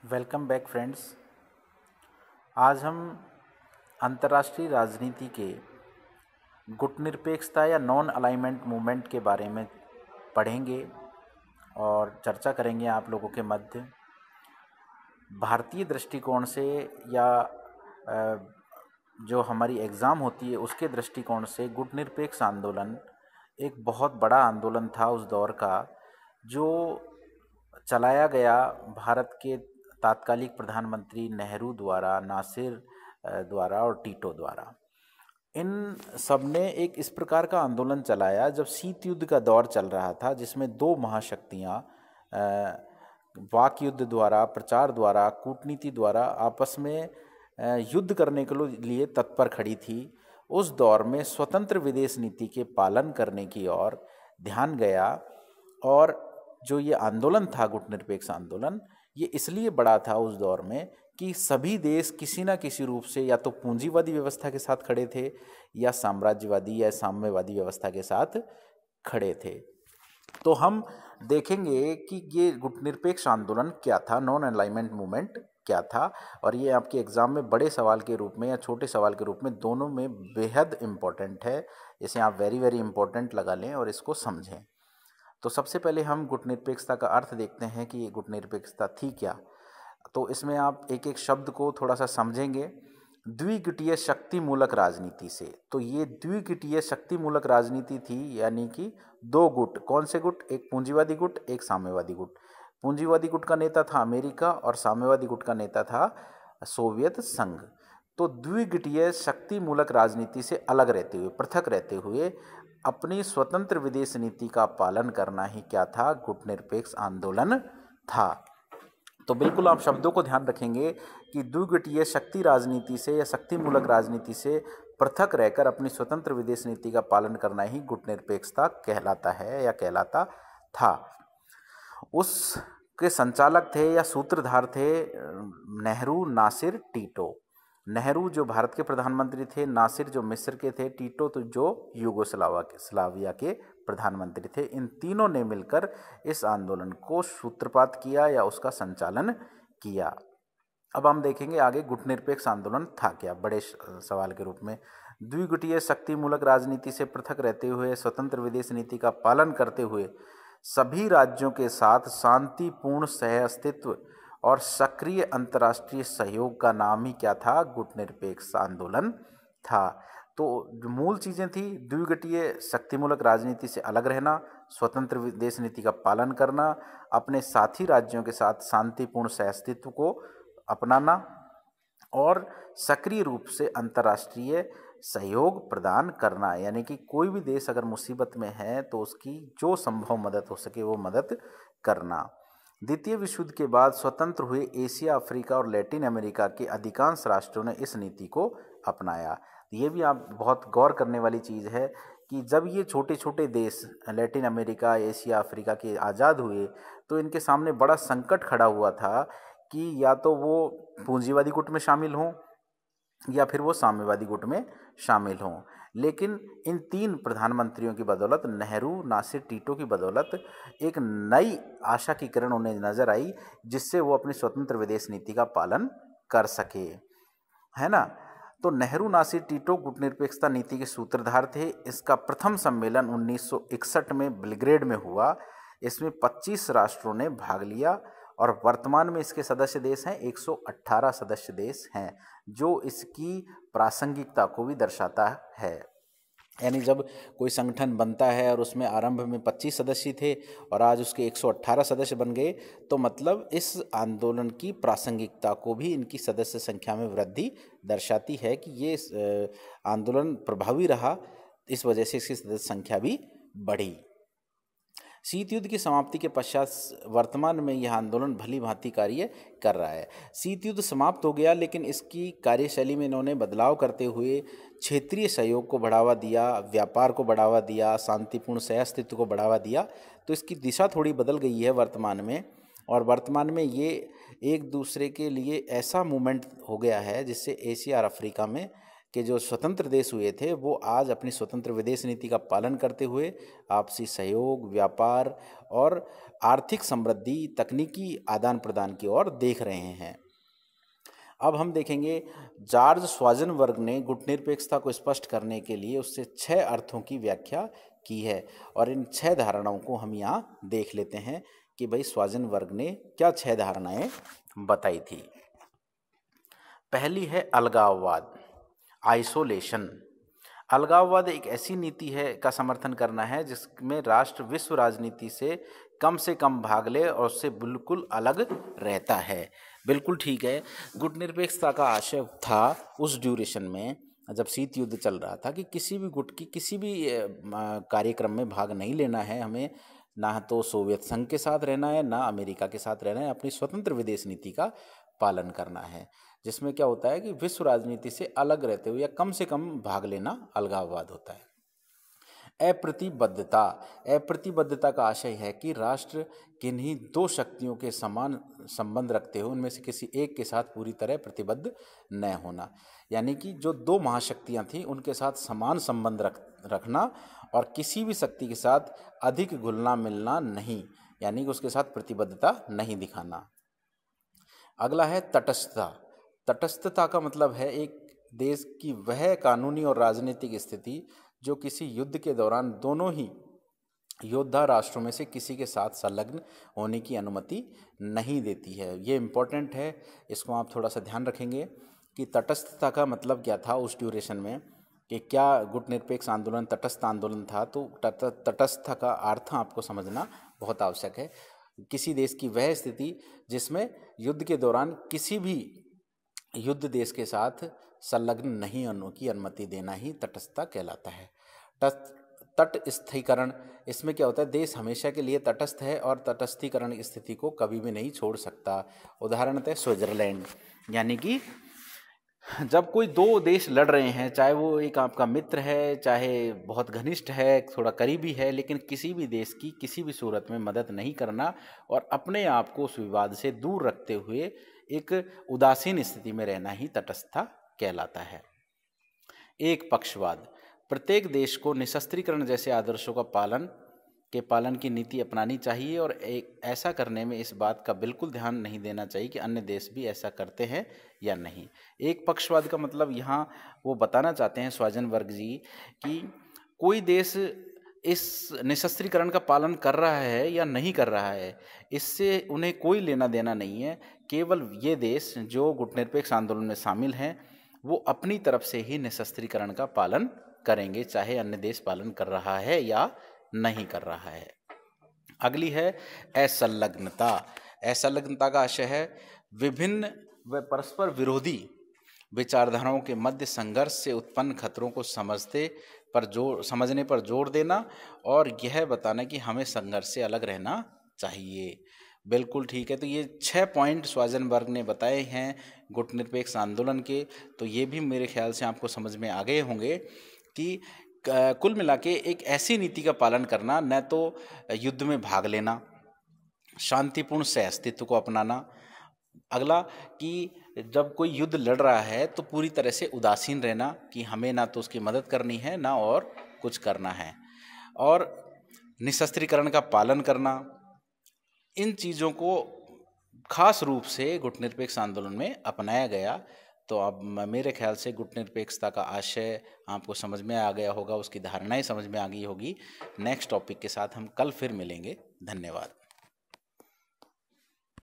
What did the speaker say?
Welcome back friends. आज हम अंतर्राष्ट्रीय राजनीति के गुटनिरपेक्षता या नॉन अलाइनमेंट मूवमेंट के बारे में पढ़ेंगे और चर्चा करेंगे आप लोगों के मध्य। भारतीय दृष्टिकोण से या जो हमारी एग्ज़ाम होती है उसके दृष्टिकोण से गुटनिरपेक्ष आंदोलन एक बहुत बड़ा आंदोलन था उस दौर का, जो चलाया गया भारत के तात्कालिक प्रधानमंत्री नेहरू द्वारा, नासिर द्वारा और टीटो द्वारा। इन सब ने एक इस प्रकार का आंदोलन चलाया जब शीत युद्ध का दौर चल रहा था, जिसमें दो महाशक्तियाँ वाक युद्ध द्वारा, प्रचार द्वारा, कूटनीति द्वारा आपस में युद्ध करने के लिए तत्पर खड़ी थी। उस दौर में स्वतंत्र विदेश नीति के पालन करने की ओर ध्यान गया। और जो ये आंदोलन था, गुटनिरपेक्ष आंदोलन, ये इसलिए बड़ा था उस दौर में कि सभी देश किसी न किसी रूप से या तो पूंजीवादी व्यवस्था के साथ खड़े थे या साम्राज्यवादी या साम्यवादी व्यवस्था के साथ खड़े थे। तो हम देखेंगे कि ये गुटनिरपेक्ष आंदोलन क्या था, नॉन अलाइनमेंट मूवमेंट क्या था, और ये आपके एग्ज़ाम में बड़े सवाल के रूप में या छोटे सवाल के रूप में दोनों में बेहद इम्पोर्टेंट है। इसे आप वेरी वेरी इम्पोर्टेंट लगा लें और इसको समझें। तो सबसे पहले हम गुटनिरपेक्षता का अर्थ देखते हैं कि ये गुटनिरपेक्षता थी क्या। तो इसमें आप एक एक शब्द को थोड़ा सा समझेंगे। द्विगुटीय शक्तिमूलक राजनीति से, तो ये द्विगुटीय शक्तिमूलक राजनीति थी, यानी कि दो गुट। कौन से गुट? एक पूंजीवादी गुट, एक साम्यवादी गुट। पूंजीवादी गुट का नेता था अमेरिका और साम्यवादी गुट का नेता था सोवियत संघ। तो द्विगुटीय शक्तिमूलक राजनीति से अलग रहते हुए, पृथक रहते हुए अपनी स्वतंत्र विदेश नीति का पालन करना ही क्या था? गुटनिरपेक्ष आंदोलन था। तो बिल्कुल आप शब्दों को ध्यान रखेंगे कि द्विगुटीय शक्ति राजनीति से या शक्तिमूलक राजनीति से पृथक रहकर अपनी स्वतंत्र विदेश नीति का पालन करना ही गुटनिरपेक्षता कहलाता है या कहलाता था। उसके संचालक थे या सूत्रधार थे नेहरू, नासिर, टीटो। नेहरू जो भारत के प्रधानमंत्री थे, नासिर जो मिस्र के थे, टीटो तो जो यूगोस्लाविया के प्रधानमंत्री थे। इन तीनों ने मिलकर इस आंदोलन को सूत्रपात किया या उसका संचालन किया। अब हम देखेंगे आगे गुटनिरपेक्ष आंदोलन था क्या, बड़े सवाल के रूप में। द्विगुटीय शक्तिमूलक राजनीति से पृथक रहते हुए स्वतंत्र विदेश नीति का पालन करते हुए सभी राज्यों के साथ शांतिपूर्ण सहअस्तित्व और सक्रिय अंतर्राष्ट्रीय सहयोग का नाम ही क्या था? गुटनिरपेक्ष आंदोलन था। तो जो मूल चीज़ें थी, द्विगुटीय शक्तिमूलक राजनीति से अलग रहना, स्वतंत्र विदेश नीति का पालन करना, अपने साथी राज्यों के साथ शांतिपूर्ण सहअस्तित्व को अपनाना और सक्रिय रूप से अंतर्राष्ट्रीय सहयोग प्रदान करना। यानी कि कोई भी देश अगर मुसीबत में है तो उसकी जो संभव मदद हो सके वो मदद करना। द्वितीय विश्व युद्ध के बाद स्वतंत्र हुए एशिया, अफ्रीका और लैटिन अमेरिका के अधिकांश राष्ट्रों ने इस नीति को अपनाया। ये भी आप बहुत गौर करने वाली चीज़ है कि जब ये छोटे छोटे देश लैटिन अमेरिका, एशिया, अफ्रीका के आज़ाद हुए तो इनके सामने बड़ा संकट खड़ा हुआ था कि या तो वो पूंजीवादी गुट में शामिल हों या फिर वो साम्यवादी गुट में शामिल हों। लेकिन इन तीन प्रधानमंत्रियों की बदौलत, नेहरू, नासिर, टीटो की बदौलत एक नई आशा की किरण उन्हें नज़र आई, जिससे वो अपनी स्वतंत्र विदेश नीति का पालन कर सके, है ना। तो नेहरू, नासिर, टीटो गुटनिरपेक्षता नीति के सूत्रधार थे। इसका प्रथम सम्मेलन 1961 में बेलग्रेड में हुआ। इसमें 25 राष्ट्रों ने भाग लिया और वर्तमान में इसके सदस्य देश हैं 118 सदस्य देश हैं, जो इसकी प्रासंगिकता को भी दर्शाता है। यानी जब कोई संगठन बनता है और उसमें आरंभ में 25 सदस्य थे और आज उसके 118 सदस्य बन गए, तो मतलब इस आंदोलन की प्रासंगिकता को भी इनकी सदस्य संख्या में वृद्धि दर्शाती है कि ये आंदोलन प्रभावी रहा, इस वजह से इसकी सदस्य संख्या भी बढ़ी। शीत युद्ध की समाप्ति के पश्चात वर्तमान में यह आंदोलन भली भांति कार्य कर रहा है। शीत युद्ध समाप्त हो गया, लेकिन इसकी कार्यशैली में इन्होंने बदलाव करते हुए क्षेत्रीय सहयोग को बढ़ावा दिया, व्यापार को बढ़ावा दिया, शांतिपूर्ण सहअस्तित्व को बढ़ावा दिया। तो इसकी दिशा थोड़ी बदल गई है वर्तमान में, और वर्तमान में ये एक दूसरे के लिए ऐसा मूवमेंट हो गया है जिससे एशिया और अफ्रीका में कि जो स्वतंत्र देश हुए थे वो आज अपनी स्वतंत्र विदेश नीति का पालन करते हुए आपसी सहयोग, व्यापार और आर्थिक समृद्धि, तकनीकी आदान प्रदान की ओर देख रहे हैं। अब हम देखेंगे जॉर्ज स्वाज़नबर्ग ने गुटनिरपेक्षता को स्पष्ट करने के लिए उससे 6 अर्थों की व्याख्या की है और इन 6 धारणाओं को हम यहाँ देख लेते हैं कि भाई स्वाज़नबर्ग ने क्या 6 धारणाएं बताई थी। पहली है अलगाववाद, आइसोलेशन। अलगाववाद एक ऐसी नीति है का समर्थन करना है जिसमें राष्ट्र विश्व राजनीति से कम भाग ले और उससे बिल्कुल अलग रहता है। बिल्कुल ठीक है। गुटनिरपेक्षता का आशय था उस ड्यूरेशन में जब शीत युद्ध चल रहा था कि किसी भी गुट की किसी भी कार्यक्रम में भाग नहीं लेना है हमें, ना तो सोवियत संघ के साथ रहना है ना अमेरिका के साथ रहना है, अपनी स्वतंत्र विदेश नीति का पालन करना है, जिसमें क्या होता है कि विश्व राजनीति से अलग रहते हुए या कम से कम भाग लेना अलगाववाद होता है। अप्रतिबद्धता, अप्रतिबद्धता का आशय है कि राष्ट्र किन्हीं 2 शक्तियों के समान संबंध रखते हुए उनमें से किसी एक के साथ पूरी तरह प्रतिबद्ध न होना, यानी कि जो 2 महाशक्तियां थीं उनके साथ समान संबंध रखना और किसी भी शक्ति के साथ अधिक घुलना मिलना नहीं, यानी कि उसके साथ प्रतिबद्धता नहीं दिखाना। अगला है तटस्थता। तटस्थता का मतलब है एक देश की वह कानूनी और राजनीतिक स्थिति जो किसी युद्ध के दौरान दोनों ही योद्धा राष्ट्रों में से किसी के साथ संलग्न होने की अनुमति नहीं देती है। ये इम्पोर्टेंट है, इसको आप थोड़ा सा ध्यान रखेंगे कि तटस्थता का मतलब क्या था उस ड्यूरेशन में, कि क्या गुटनिरपेक्ष आंदोलन तटस्थ आंदोलन था। तो तटस्थ का अर्थ आपको समझना बहुत आवश्यक है। किसी देश की वह स्थिति जिसमें युद्ध के दौरान किसी भी युद्ध देश के साथ संलग्न नहीं होने की अनुमति देना ही तटस्थता कहलाता है। तटस्थीकरण, इसमें क्या होता है, देश हमेशा के लिए तटस्थ है और तटस्थीकरण की स्थिति को कभी भी नहीं छोड़ सकता। उदाहरणतः स्विट्जरलैंड, यानी कि जब कोई 2 देश लड़ रहे हैं, चाहे वो एक आपका मित्र है, चाहे बहुत घनिष्ठ है, थोड़ा करीबी है, लेकिन किसी भी देश की किसी भी सूरत में मदद नहीं करना और अपने आप को उस विवाद से दूर रखते हुए एक उदासीन स्थिति में रहना ही तटस्थता कहलाता है। एक पक्षवाद, प्रत्येक देश को निशस्त्रीकरण जैसे आदर्शों का पालन की नीति अपनानी चाहिए और ऐसा करने में इस बात का बिल्कुल ध्यान नहीं देना चाहिए कि अन्य देश भी ऐसा करते हैं या नहीं। एक पक्षवाद का मतलब यहाँ वो बताना चाहते हैं स्वाज़नबर्ग जी कि कोई देश इस निशस्त्रीकरण का पालन कर रहा है या नहीं कर रहा है, इससे उन्हें कोई लेना देना नहीं है। केवल ये देश जो गुटनिरपेक्ष आंदोलन में शामिल हैं वो अपनी तरफ से ही निशस्त्रीकरण का पालन करेंगे, चाहे अन्य देश पालन कर रहा है या नहीं कर रहा है। अगली है असंलग्नता। असंलग्नता का आशय है विभिन्न व परस्पर विरोधी विचारधाराओं के मध्य संघर्ष से उत्पन्न खतरों को समझने पर जोर देना और यह बताना कि हमें संघर्ष से अलग रहना चाहिए। बिल्कुल ठीक है। तो ये 6 पॉइंट स्वाज़नबर्ग ने बताए हैं गुटनिरपेक्ष आंदोलन के। तो ये भी मेरे ख्याल से आपको समझ में आ गए होंगे कि कुल मिला के एक ऐसी नीति का पालन करना, न तो युद्ध में भाग लेना, शांतिपूर्ण सहअस्तित्व को अपनाना। अगला कि जब कोई युद्ध लड़ रहा है तो पूरी तरह से उदासीन रहना कि हमें ना तो उसकी मदद करनी है ना और कुछ करना है, और निशस्त्रीकरण का पालन करना। इन चीज़ों को खास रूप से गुटनिरपेक्ष आंदोलन में अपनाया गया। तो अब मेरे ख्याल से गुटनिरपेक्षता का आशय आपको समझ में आ गया होगा, उसकी धारणाएं समझ में आ गई होगी। नेक्स्ट टॉपिक के साथ हम कल फिर मिलेंगे। धन्यवाद।